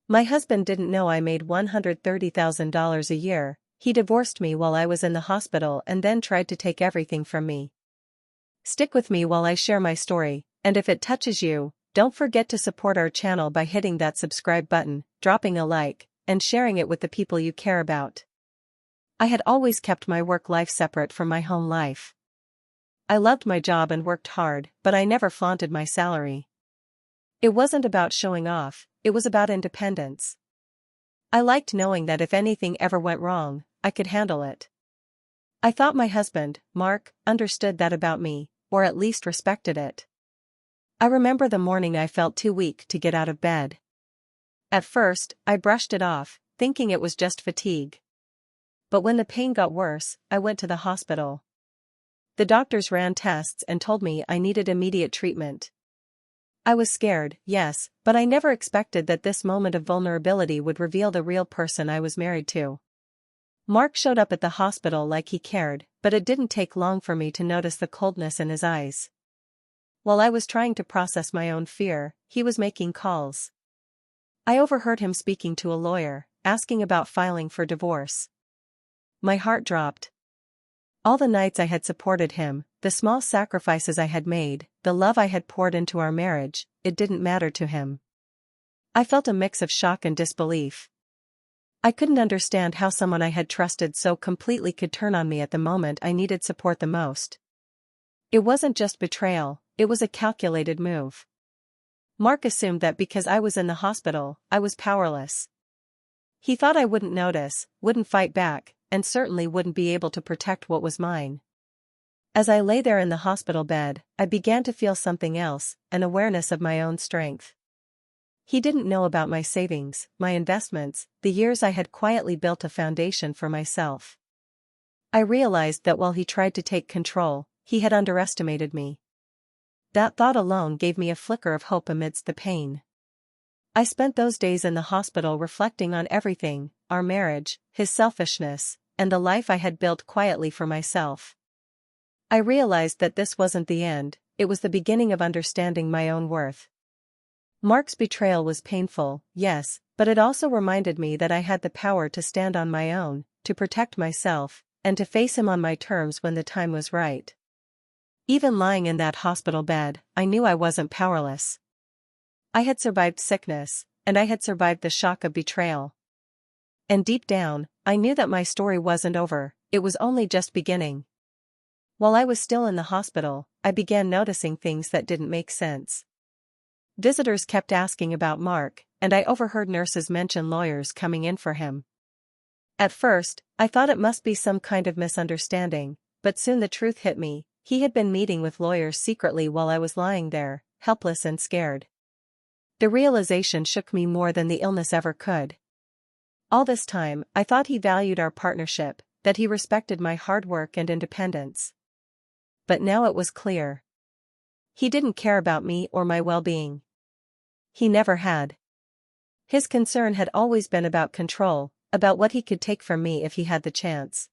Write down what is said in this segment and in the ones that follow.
My husband didn't know I made $130,000 a year. He divorced me while I was in the hospital and then tried to take everything from me. Stick with me while I share my story, and if it touches you, don't forget to support our channel by hitting that subscribe button, dropping a like, and sharing it with the people you care about. I had always kept my work life separate from my home life. I loved my job and worked hard, but I never flaunted my salary. It wasn't about showing off, it was about independence. I liked knowing that if anything ever went wrong, I could handle it. I thought my husband, Mark, understood that about me, or at least respected it. I remember the morning I felt too weak to get out of bed. At first, I brushed it off, thinking it was just fatigue. But when the pain got worse, I went to the hospital. The doctors ran tests and told me I needed immediate treatment. I was scared, yes, but I never expected that this moment of vulnerability would reveal the real person I was married to. Mark showed up at the hospital like he cared, but it didn't take long for me to notice the coldness in his eyes. While I was trying to process my own fear, he was making calls. I overheard him speaking to a lawyer, asking about filing for divorce. My heart dropped. All the nights I had supported him, the small sacrifices I had made, the love I had poured into our marriage, it didn't matter to him. I felt a mix of shock and disbelief. I couldn't understand how someone I had trusted so completely could turn on me at the moment I needed support the most. It wasn't just betrayal, it was a calculated move. Mark assumed that because I was in the hospital, I was powerless. He thought I wouldn't notice, wouldn't fight back, and certainly wouldn't be able to protect what was mine. As I lay there in the hospital bed, I began to feel something else, an awareness of my own strength. He didn't know about my savings, my investments, the years I had quietly built a foundation for myself. I realized that while he tried to take control, he had underestimated me. That thought alone gave me a flicker of hope amidst the pain. I spent those days in the hospital reflecting on everything, our marriage, his selfishness, and the life I had built quietly for myself. I realized that this wasn't the end, it was the beginning of understanding my own worth. Mark's betrayal was painful, yes, but it also reminded me that I had the power to stand on my own, to protect myself, and to face him on my terms when the time was right. Even lying in that hospital bed, I knew I wasn't powerless. I had survived sickness, and I had survived the shock of betrayal. And deep down, I knew that my story wasn't over, it was only just beginning. While I was still in the hospital, I began noticing things that didn't make sense. Visitors kept asking about Mark, and I overheard nurses mention lawyers coming in for him. At first, I thought it must be some kind of misunderstanding, but soon the truth hit me. He had been meeting with lawyers secretly while I was lying there, helpless and scared. The realization shook me more than the illness ever could. All this time, I thought he valued our partnership, that he respected my hard work and independence. But now it was clear. He didn't care about me or my well-being. He never had. His concern had always been about control, about what he could take from me if he had the chance.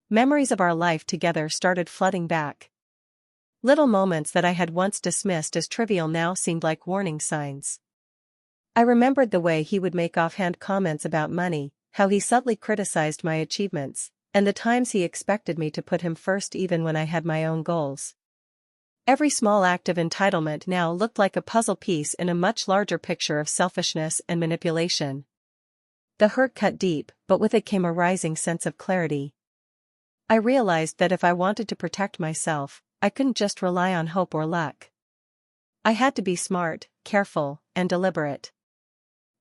Memories of our life together started flooding back. Little moments that I had once dismissed as trivial now seemed like warning signs. I remembered the way he would make offhand comments about money, how he subtly criticized my achievements, and the times he expected me to put him first even when I had my own goals. Every small act of entitlement now looked like a puzzle piece in a much larger picture of selfishness and manipulation. The hurt cut deep, but with it came a rising sense of clarity. I realized that if I wanted to protect myself, I couldn't just rely on hope or luck. I had to be smart, careful, and deliberate.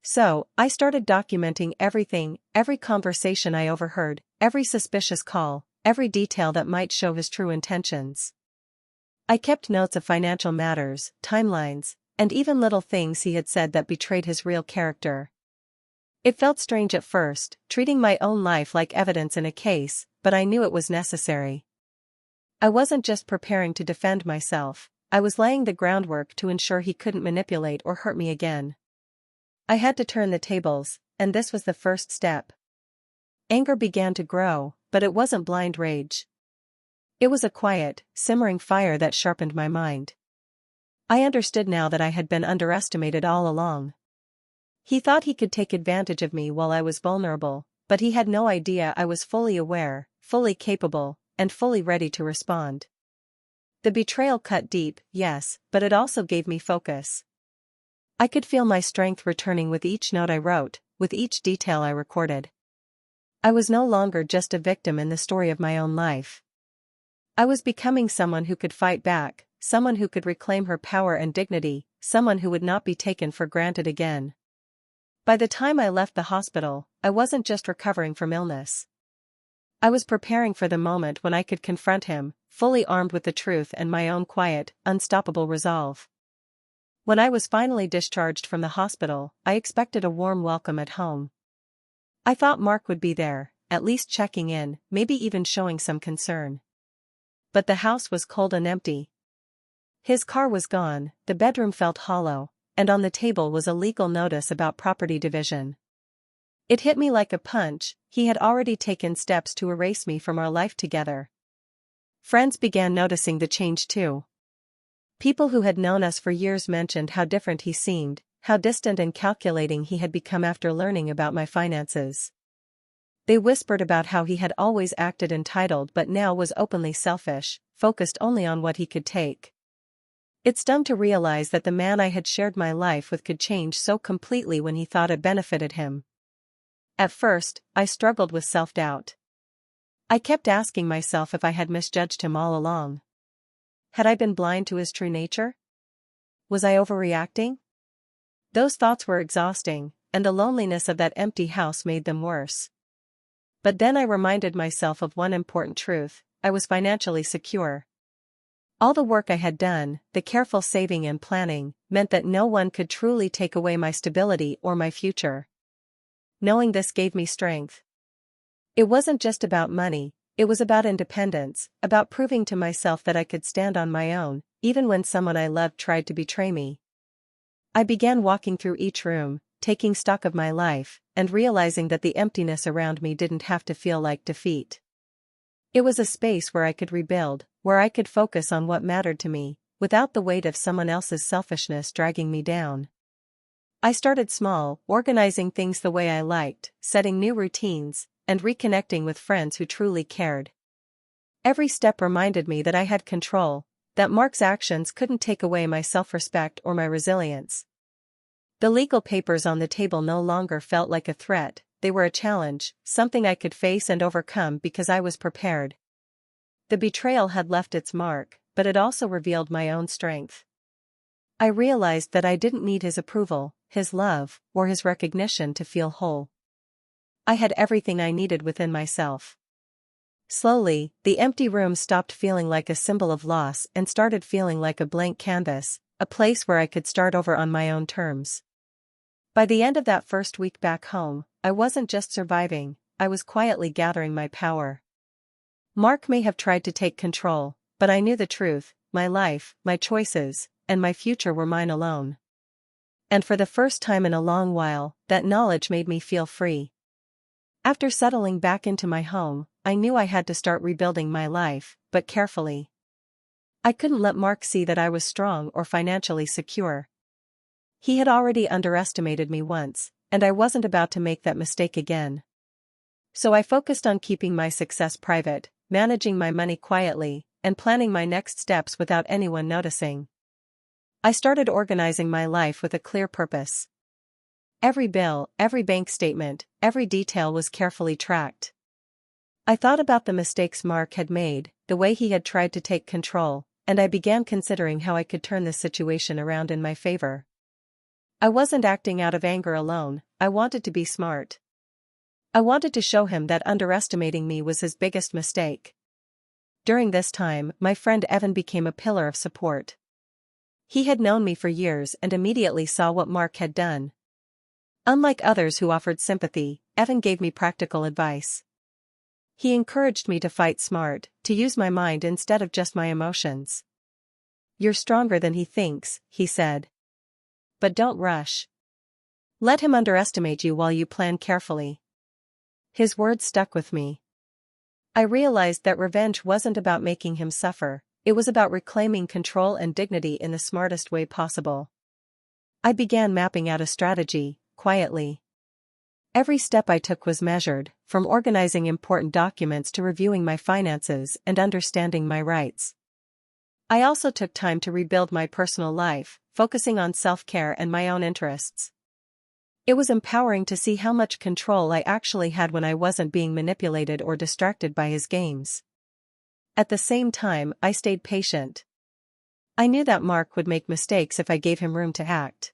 So, I started documenting everything, every conversation I overheard, every suspicious call, every detail that might show his true intentions. I kept notes of financial matters, timelines, and even little things he had said that betrayed his real character. It felt strange at first, treating my own life like evidence in a case, but I knew it was necessary. I wasn't just preparing to defend myself, I was laying the groundwork to ensure he couldn't manipulate or hurt me again. I had to turn the tables, and this was the first step. Anger began to grow, but it wasn't blind rage. It was a quiet, simmering fire that sharpened my mind. I understood now that I had been underestimated all along. He thought he could take advantage of me while I was vulnerable, but he had no idea I was fully aware, fully capable, and fully ready to respond. The betrayal cut deep, yes, but it also gave me focus. I could feel my strength returning with each note I wrote, with each detail I recorded. I was no longer just a victim in the story of my own life. I was becoming someone who could fight back, someone who could reclaim her power and dignity, someone who would not be taken for granted again. By the time I left the hospital, I wasn't just recovering from illness. I was preparing for the moment when I could confront him, fully armed with the truth and my own quiet, unstoppable resolve. When I was finally discharged from the hospital, I expected a warm welcome at home. I thought Mark would be there, at least checking in, maybe even showing some concern. But the house was cold and empty. His car was gone, the bedroom felt hollow, and on the table was a legal notice about property division. It hit me like a punch. He had already taken steps to erase me from our life together. Friends began noticing the change too. People who had known us for years mentioned how different he seemed, how distant and calculating he had become after learning about my finances. They whispered about how he had always acted entitled but now was openly selfish, focused only on what he could take. It stung to realize that the man I had shared my life with could change so completely when he thought it benefited him. At first, I struggled with self-doubt. I kept asking myself if I had misjudged him all along. Had I been blind to his true nature? Was I overreacting? Those thoughts were exhausting, and the loneliness of that empty house made them worse. But then I reminded myself of one important truth: I was financially secure. All the work I had done, the careful saving and planning, meant that no one could truly take away my stability or my future. Knowing this gave me strength. It wasn't just about money, it was about independence, about proving to myself that I could stand on my own, even when someone I loved tried to betray me. I began walking through each room, taking stock of my life, and realizing that the emptiness around me didn't have to feel like defeat. It was a space where I could rebuild, where I could focus on what mattered to me, without the weight of someone else's selfishness dragging me down. I started small, organizing things the way I liked, setting new routines, and reconnecting with friends who truly cared. Every step reminded me that I had control, that Mark's actions couldn't take away my self-respect or my resilience. The legal papers on the table no longer felt like a threat, they were a challenge, something I could face and overcome because I was prepared. The betrayal had left its mark, but it also revealed my own strength. I realized that I didn't need his approval, his love, or his recognition to feel whole. I had everything I needed within myself. Slowly, the empty room stopped feeling like a symbol of loss and started feeling like a blank canvas, a place where I could start over on my own terms. By the end of that first week back home, I wasn't just surviving, I was quietly gathering my power. Mark may have tried to take control, but I knew the truth: my life, my choices, and my future were mine alone. And for the first time in a long while, that knowledge made me feel free. After settling back into my home, I knew I had to start rebuilding my life, but carefully. I couldn't let Mark see that I was strong or financially secure. He had already underestimated me once, and I wasn't about to make that mistake again. So I focused on keeping my success private, managing my money quietly, and planning my next steps without anyone noticing. I started organizing my life with a clear purpose. Every bill, every bank statement, every detail was carefully tracked. I thought about the mistakes Mark had made, the way he had tried to take control, and I began considering how I could turn this situation around in my favor. I wasn't acting out of anger alone, I wanted to be smart. I wanted to show him that underestimating me was his biggest mistake. During this time, my friend Evan became a pillar of support. He had known me for years and immediately saw what Mark had done. Unlike others who offered sympathy, Evan gave me practical advice. He encouraged me to fight smart, to use my mind instead of just my emotions. "You're stronger than he thinks," he said. "But don't rush. Let him underestimate you while you plan carefully." His words stuck with me. I realized that revenge wasn't about making him suffer, it was about reclaiming control and dignity in the smartest way possible. I began mapping out a strategy, quietly. Every step I took was measured, from organizing important documents to reviewing my finances and understanding my rights. I also took time to rebuild my personal life, focusing on self-care and my own interests. It was empowering to see how much control I actually had when I wasn't being manipulated or distracted by his games. At the same time, I stayed patient. I knew that Mark would make mistakes if I gave him room to act.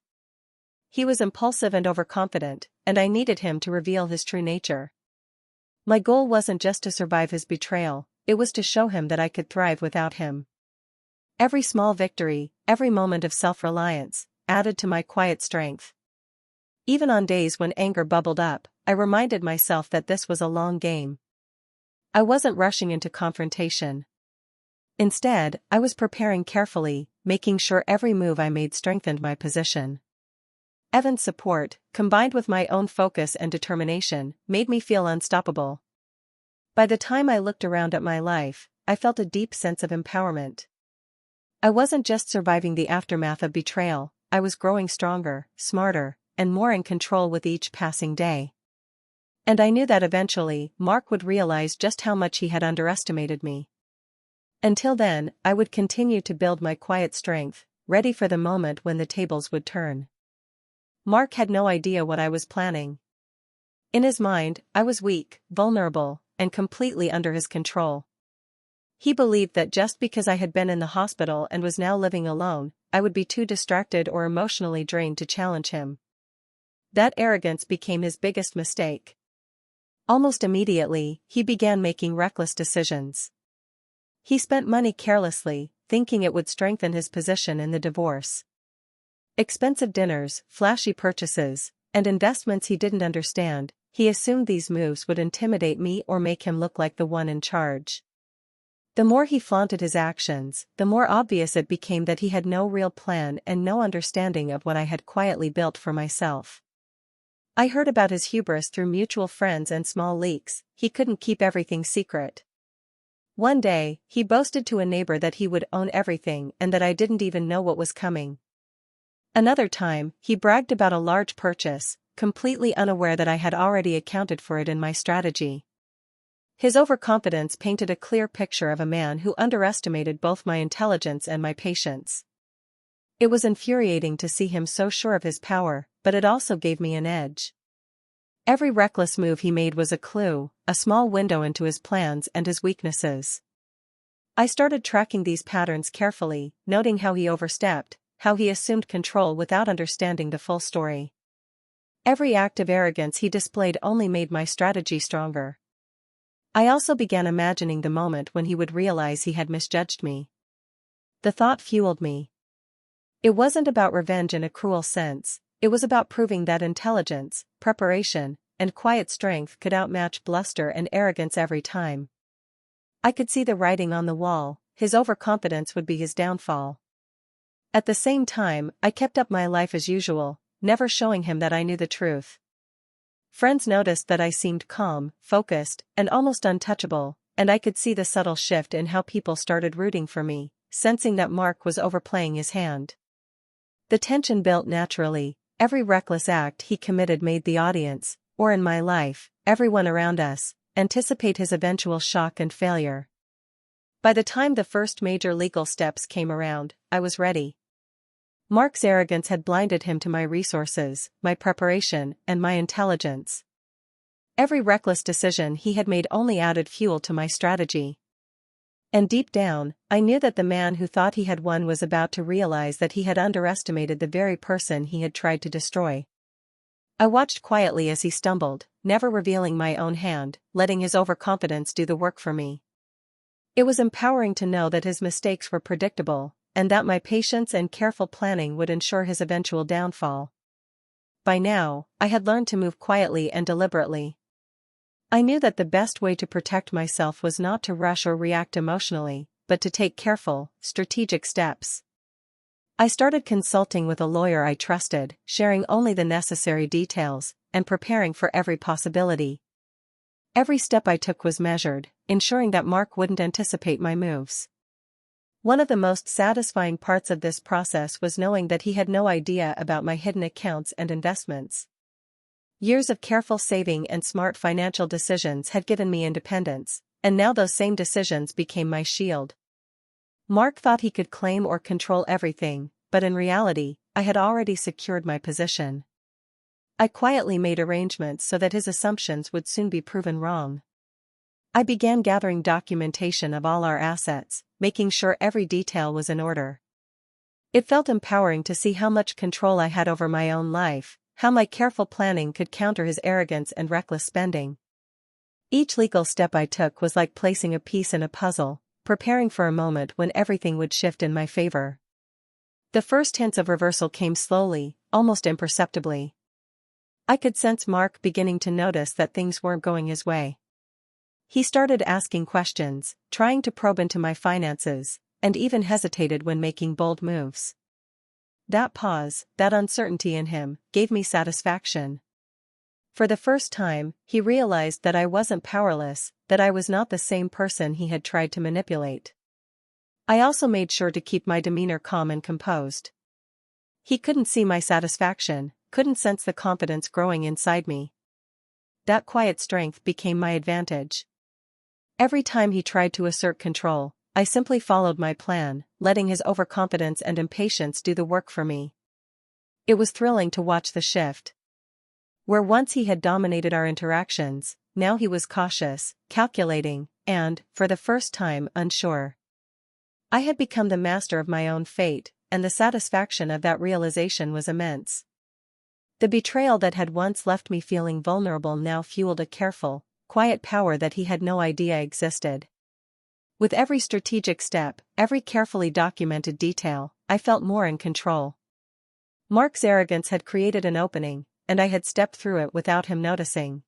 He was impulsive and overconfident, and I needed him to reveal his true nature. My goal wasn't just to survive his betrayal, it was to show him that I could thrive without him. Every small victory, every moment of self-reliance, added to my quiet strength. Even on days when anger bubbled up, I reminded myself that this was a long game. I wasn't rushing into confrontation. Instead, I was preparing carefully, making sure every move I made strengthened my position. Evan's support, combined with my own focus and determination, made me feel unstoppable. By the time I looked around at my life, I felt a deep sense of empowerment. I wasn't just surviving the aftermath of betrayal, I was growing stronger, smarter, and more in control with each passing day. And I knew that eventually, Mark would realize just how much he had underestimated me. Until then, I would continue to build my quiet strength, ready for the moment when the tables would turn. Mark had no idea what I was planning. In his mind, I was weak, vulnerable, and completely under his control. He believed that just because I had been in the hospital and was now living alone, I would be too distracted or emotionally drained to challenge him. That arrogance became his biggest mistake. Almost immediately, he began making reckless decisions. He spent money carelessly, thinking it would strengthen his position in the divorce. Expensive dinners, flashy purchases, and investments he didn't understand, he assumed these moves would intimidate me or make him look like the one in charge. The more he flaunted his actions, the more obvious it became that he had no real plan and no understanding of what I had quietly built for myself. I heard about his hubris through mutual friends and small leaks. He couldn't keep everything secret. One day, he boasted to a neighbor that he would own everything and that I didn't even know what was coming. Another time, he bragged about a large purchase, completely unaware that I had already accounted for it in my strategy. His overconfidence painted a clear picture of a man who underestimated both my intelligence and my patience. It was infuriating to see him so sure of his power, but it also gave me an edge. Every reckless move he made was a clue, a small window into his plans and his weaknesses. I started tracking these patterns carefully, noting how he overstepped, how he assumed control without understanding the full story. Every act of arrogance he displayed only made my strategy stronger. I also began imagining the moment when he would realize he had misjudged me. The thought fueled me. It wasn't about revenge in a cruel sense, it was about proving that intelligence, preparation, and quiet strength could outmatch bluster and arrogance every time. I could see the writing on the wall, his overconfidence would be his downfall. At the same time, I kept up my life as usual, never showing him that I knew the truth. Friends noticed that I seemed calm, focused, and almost untouchable, and I could see the subtle shift in how people started rooting for me, sensing that Mark was overplaying his hand. The tension built naturally. Every reckless act he committed made the audience, or in my life, everyone around us, anticipate his eventual shock and failure. By the time the first major legal steps came around, I was ready. Mark's arrogance had blinded him to my resources, my preparation, and my intelligence. Every reckless decision he had made only added fuel to my strategy. And deep down, I knew that the man who thought he had won was about to realize that he had underestimated the very person he had tried to destroy. I watched quietly as he stumbled, never revealing my own hand, letting his overconfidence do the work for me. It was empowering to know that his mistakes were predictable, and that my patience and careful planning would ensure his eventual downfall. By now, I had learned to move quietly and deliberately. I knew that the best way to protect myself was not to rush or react emotionally, but to take careful, strategic steps. I started consulting with a lawyer I trusted, sharing only the necessary details, and preparing for every possibility. Every step I took was measured, ensuring that Mark wouldn't anticipate my moves. One of the most satisfying parts of this process was knowing that he had no idea about my hidden accounts and investments. Years of careful saving and smart financial decisions had given me independence, and now those same decisions became my shield. Mark thought he could claim or control everything, but in reality, I had already secured my position. I quietly made arrangements so that his assumptions would soon be proven wrong. I began gathering documentation of all our assets, making sure every detail was in order. It felt empowering to see how much control I had over my own life, how my careful planning could counter his arrogance and reckless spending. Each legal step I took was like placing a piece in a puzzle, preparing for a moment when everything would shift in my favor. The first hints of reversal came slowly, almost imperceptibly. I could sense Mark beginning to notice that things weren't going his way. He started asking questions, trying to probe into my finances, and even hesitated when making bold moves. That pause, that uncertainty in him, gave me satisfaction. For the first time, he realized that I wasn't powerless, that I was not the same person he had tried to manipulate. I also made sure to keep my demeanor calm and composed. He couldn't see my satisfaction, couldn't sense the confidence growing inside me. That quiet strength became my advantage. Every time he tried to assert control, I simply followed my plan, letting his overconfidence and impatience do the work for me. It was thrilling to watch the shift. Where once he had dominated our interactions, now he was cautious, calculating, and, for the first time, unsure. I had become the master of my own fate, and the satisfaction of that realization was immense. The betrayal that had once left me feeling vulnerable now fueled a careful, quiet power that he had no idea existed. With every strategic step, every carefully documented detail, I felt more in control. Mark's arrogance had created an opening, and I had stepped through it without him noticing.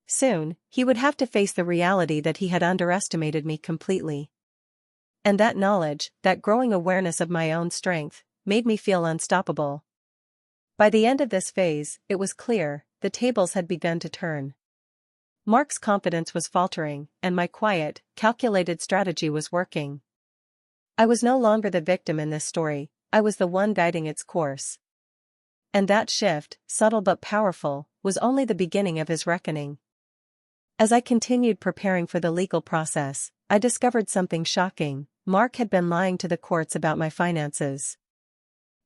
Soon, he would have to face the reality that he had underestimated me completely. And that knowledge, that growing awareness of my own strength, made me feel unstoppable. By the end of this phase, it was clear, the tables had begun to turn. Mark's confidence was faltering, and my quiet, calculated strategy was working. I was no longer the victim in this story, I was the one guiding its course. And that shift, subtle but powerful, was only the beginning of his reckoning. As I continued preparing for the legal process, I discovered something shocking. Mark had been lying to the courts about my finances.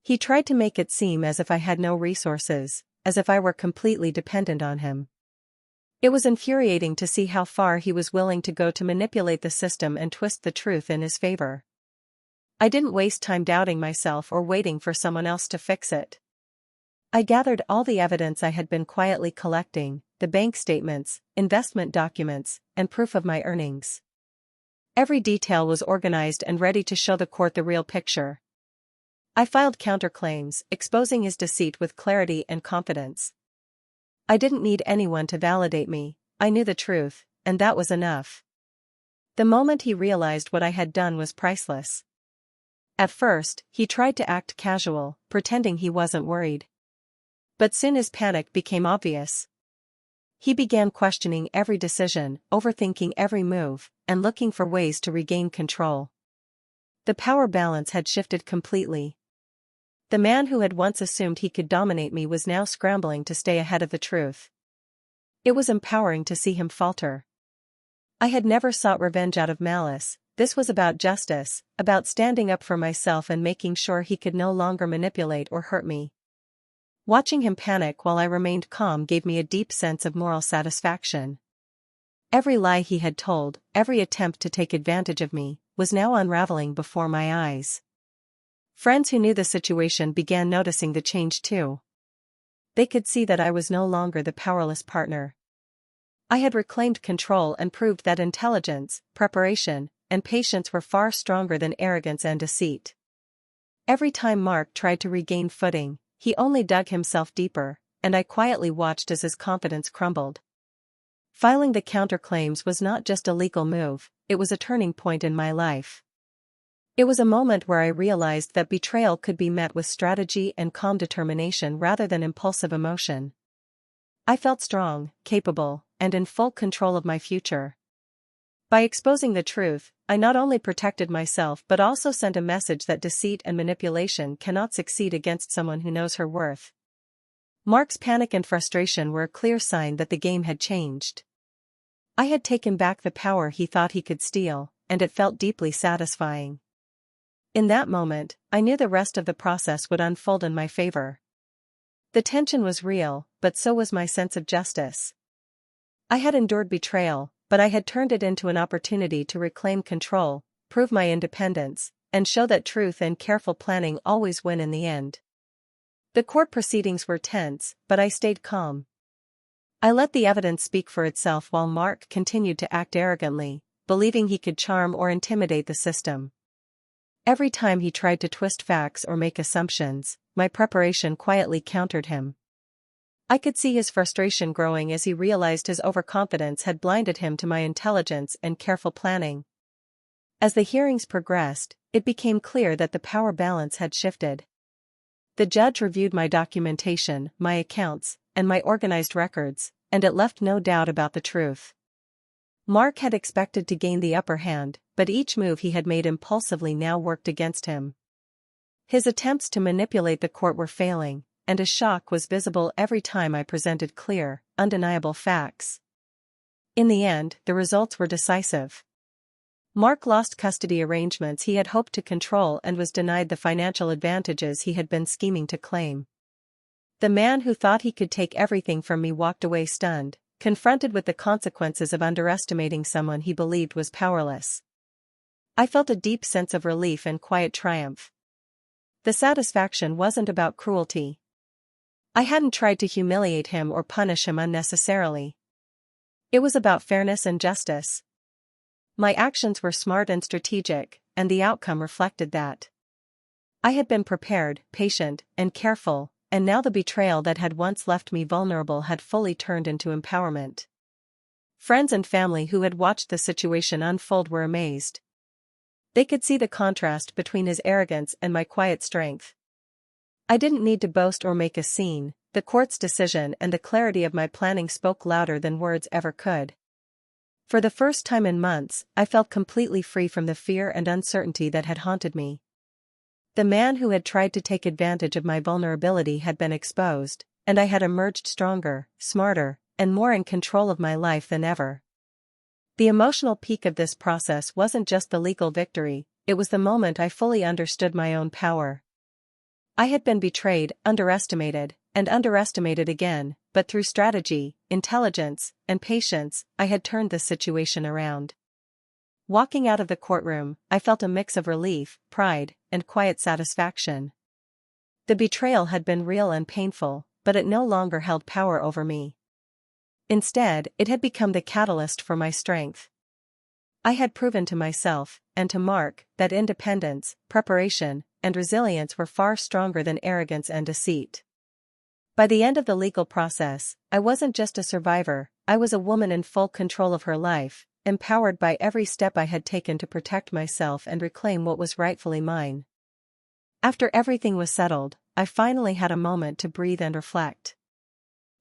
He tried to make it seem as if I had no resources, as if I were completely dependent on him. It was infuriating to see how far he was willing to go to manipulate the system and twist the truth in his favor. I didn't waste time doubting myself or waiting for someone else to fix it. I gathered all the evidence I had been quietly collecting, the bank statements, investment documents, and proof of my earnings. Every detail was organized and ready to show the court the real picture. I filed counterclaims, exposing his deceit with clarity and confidence. I didn't need anyone to validate me, I knew the truth, and that was enough. The moment he realized what I had done was priceless. At first, he tried to act casual, pretending he wasn't worried. But soon his panic became obvious. He began questioning every decision, overthinking every move, and looking for ways to regain control. The power balance had shifted completely. The man who had once assumed he could dominate me was now scrambling to stay ahead of the truth. It was empowering to see him falter. I had never sought revenge out of malice, this was about justice, about standing up for myself and making sure he could no longer manipulate or hurt me. Watching him panic while I remained calm gave me a deep sense of moral satisfaction. Every lie he had told, every attempt to take advantage of me, was now unraveling before my eyes. Friends who knew the situation began noticing the change too. They could see that I was no longer the powerless partner. I had reclaimed control and proved that intelligence, preparation, and patience were far stronger than arrogance and deceit. Every time Mark tried to regain footing, he only dug himself deeper, and I quietly watched as his confidence crumbled. Filing the counterclaims was not just a legal move, it was a turning point in my life. It was a moment where I realized that betrayal could be met with strategy and calm determination rather than impulsive emotion. I felt strong, capable, and in full control of my future. By exposing the truth, I not only protected myself but also sent a message that deceit and manipulation cannot succeed against someone who knows her worth. Mark's panic and frustration were a clear sign that the game had changed. I had taken back the power he thought he could steal, and it felt deeply satisfying. In that moment, I knew the rest of the process would unfold in my favor. The tension was real, but so was my sense of justice. I had endured betrayal, but I had turned it into an opportunity to reclaim control, prove my independence, and show that truth and careful planning always win in the end. The court proceedings were tense, but I stayed calm. I let the evidence speak for itself while Mark continued to act arrogantly, believing he could charm or intimidate the system. Every time he tried to twist facts or make assumptions, my preparation quietly countered him. I could see his frustration growing as he realized his overconfidence had blinded him to my intelligence and careful planning. As the hearings progressed, it became clear that the power balance had shifted. The judge reviewed my documentation, my accounts, and my organized records, and it left no doubt about the truth. Mark had expected to gain the upper hand, but each move he had made impulsively now worked against him. His attempts to manipulate the court were failing, and a shock was visible every time I presented clear, undeniable facts. In the end, the results were decisive. Mark lost custody arrangements he had hoped to control and was denied the financial advantages he had been scheming to claim. The man who thought he could take everything from me walked away stunned, confronted with the consequences of underestimating someone he believed was powerless. I felt a deep sense of relief and quiet triumph. The satisfaction wasn't about cruelty. I hadn't tried to humiliate him or punish him unnecessarily. It was about fairness and justice. My actions were smart and strategic, and the outcome reflected that. I had been prepared, patient, and careful, and now the betrayal that had once left me vulnerable had fully turned into empowerment. Friends and family who had watched the situation unfold were amazed. They could see the contrast between his arrogance and my quiet strength. I didn't need to boast or make a scene. The court's decision and the clarity of my planning spoke louder than words ever could. For the first time in months, I felt completely free from the fear and uncertainty that had haunted me. The man who had tried to take advantage of my vulnerability had been exposed, and I had emerged stronger, smarter, and more in control of my life than ever. The emotional peak of this process wasn't just the legal victory, it was the moment I fully understood my own power. I had been betrayed, underestimated, and underestimated again, but through strategy, intelligence, and patience, I had turned the situation around. Walking out of the courtroom, I felt a mix of relief, pride, and quiet satisfaction. The betrayal had been real and painful, but it no longer held power over me. Instead, it had become the catalyst for my strength. I had proven to myself, and to Mark, that independence, preparation, and resilience were far stronger than arrogance and deceit. By the end of the legal process, I wasn't just a survivor, I was a woman in full control of her life, empowered by every step I had taken to protect myself and reclaim what was rightfully mine. After everything was settled, I finally had a moment to breathe and reflect.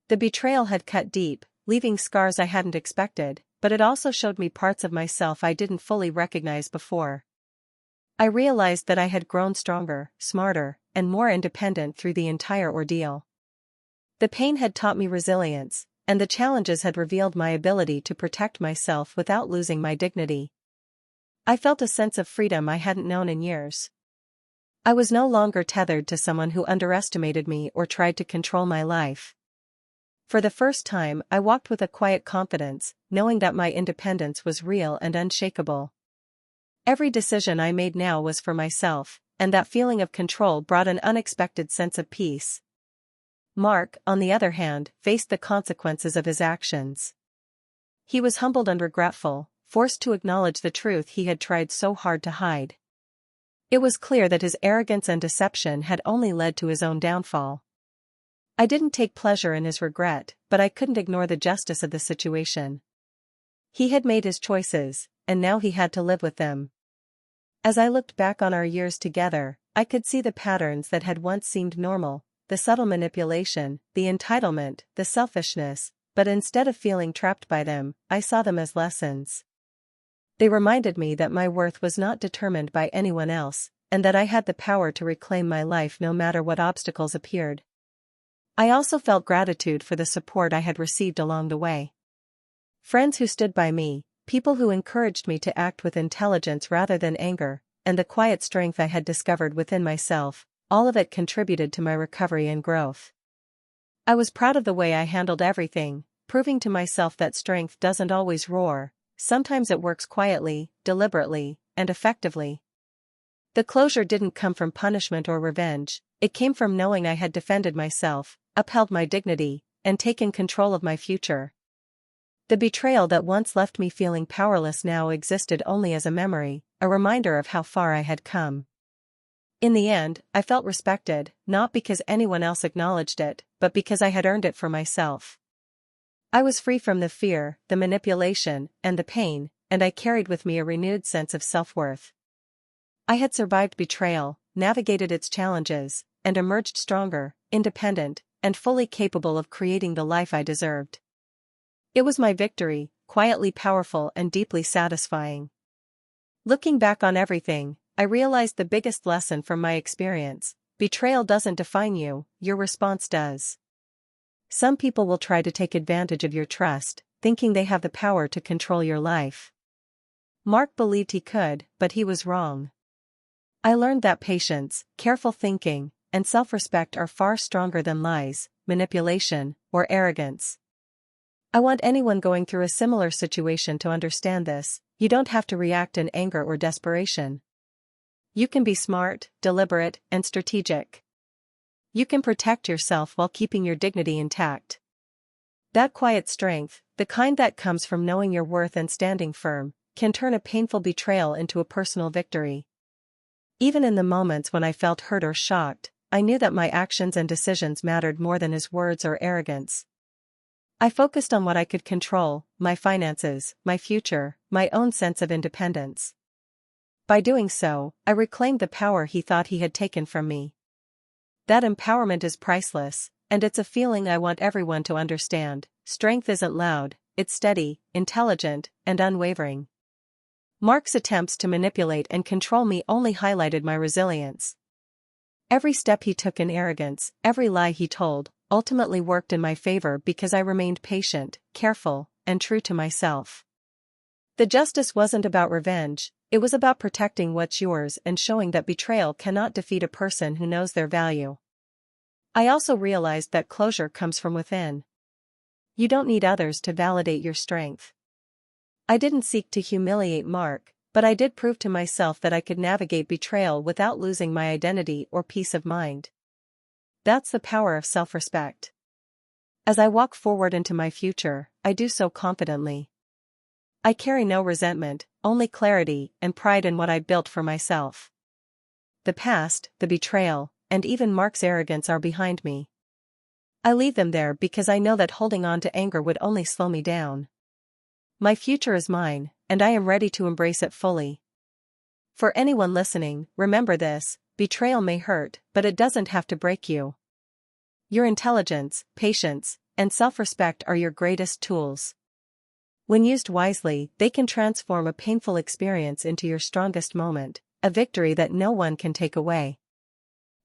The betrayal had cut deep, leaving scars I hadn't expected, but it also showed me parts of myself I didn't fully recognize before. I realized that I had grown stronger, smarter, and more independent through the entire ordeal. The pain had taught me resilience, and the challenges had revealed my ability to protect myself without losing my dignity. I felt a sense of freedom I hadn't known in years. I was no longer tethered to someone who underestimated me or tried to control my life. For the first time, I walked with a quiet confidence, knowing that my independence was real and unshakable. Every decision I made now was for myself, and that feeling of control brought an unexpected sense of peace. Mark, on the other hand, faced the consequences of his actions. He was humbled and regretful, forced to acknowledge the truth he had tried so hard to hide. It was clear that his arrogance and deception had only led to his own downfall. I didn't take pleasure in his regret, but I couldn't ignore the justice of the situation. He had made his choices, and now he had to live with them. As I looked back on our years together, I could see the patterns that had once seemed normal, the subtle manipulation, the entitlement, the selfishness, but instead of feeling trapped by them, I saw them as lessons. They reminded me that my worth was not determined by anyone else, and that I had the power to reclaim my life no matter what obstacles appeared. I also felt gratitude for the support I had received along the way. Friends who stood by me, people who encouraged me to act with intelligence rather than anger, and the quiet strength I had discovered within myself, all of it contributed to my recovery and growth. I was proud of the way I handled everything, proving to myself that strength doesn't always roar, sometimes it works quietly, deliberately, and effectively. The closure didn't come from punishment or revenge, it came from knowing I had defended myself, upheld my dignity, and taken control of my future. The betrayal that once left me feeling powerless now existed only as a memory, a reminder of how far I had come. In the end, I felt respected, not because anyone else acknowledged it, but because I had earned it for myself. I was free from the fear, the manipulation, and the pain, and I carried with me a renewed sense of self-worth. I had survived betrayal, navigated its challenges, and emerged stronger, independent, and fully capable of creating the life I deserved. It was my victory, quietly powerful and deeply satisfying. Looking back on everything, I realized the biggest lesson from my experience: betrayal doesn't define you, your response does. Some people will try to take advantage of your trust, thinking they have the power to control your life. Mark believed he could, but he was wrong. I learned that patience, careful thinking, and self-respect are far stronger than lies, manipulation, or arrogance. I want anyone going through a similar situation to understand this: you don't have to react in anger or desperation. You can be smart, deliberate, and strategic. You can protect yourself while keeping your dignity intact. That quiet strength, the kind that comes from knowing your worth and standing firm, can turn a painful betrayal into a personal victory. Even in the moments when I felt hurt or shocked, I knew that my actions and decisions mattered more than his words or arrogance. I focused on what I could control: my finances, my future, my own sense of independence. By doing so, I reclaimed the power he thought he had taken from me. That empowerment is priceless, and it's a feeling I want everyone to understand. Strength isn't loud, it's steady, intelligent, and unwavering. Mark's attempts to manipulate and control me only highlighted my resilience. Every step he took in arrogance, every lie he told, ultimately worked in my favor because I remained patient, careful, and true to myself. The justice wasn't about revenge, it was about protecting what's yours and showing that betrayal cannot defeat a person who knows their value. I also realized that closure comes from within. You don't need others to validate your strength. I didn't seek to humiliate Mark, but I did prove to myself that I could navigate betrayal without losing my identity or peace of mind. That's the power of self-respect. As I walk forward into my future, I do so confidently. I carry no resentment, only clarity and pride in what I built for myself. The past, the betrayal, and even Mark's arrogance are behind me. I leave them there because I know that holding on to anger would only slow me down. My future is mine, and I am ready to embrace it fully. For anyone listening, remember this: betrayal may hurt, but it doesn't have to break you. Your intelligence, patience, and self-respect are your greatest tools. When used wisely, they can transform a painful experience into your strongest moment, a victory that no one can take away.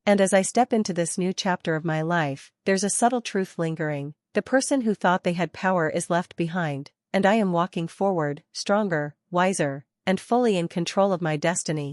And as I step into this new chapter of my life, there's a subtle truth lingering: the person who thought they had power is left behind, and I am walking forward, stronger, wiser, and fully in control of my destiny.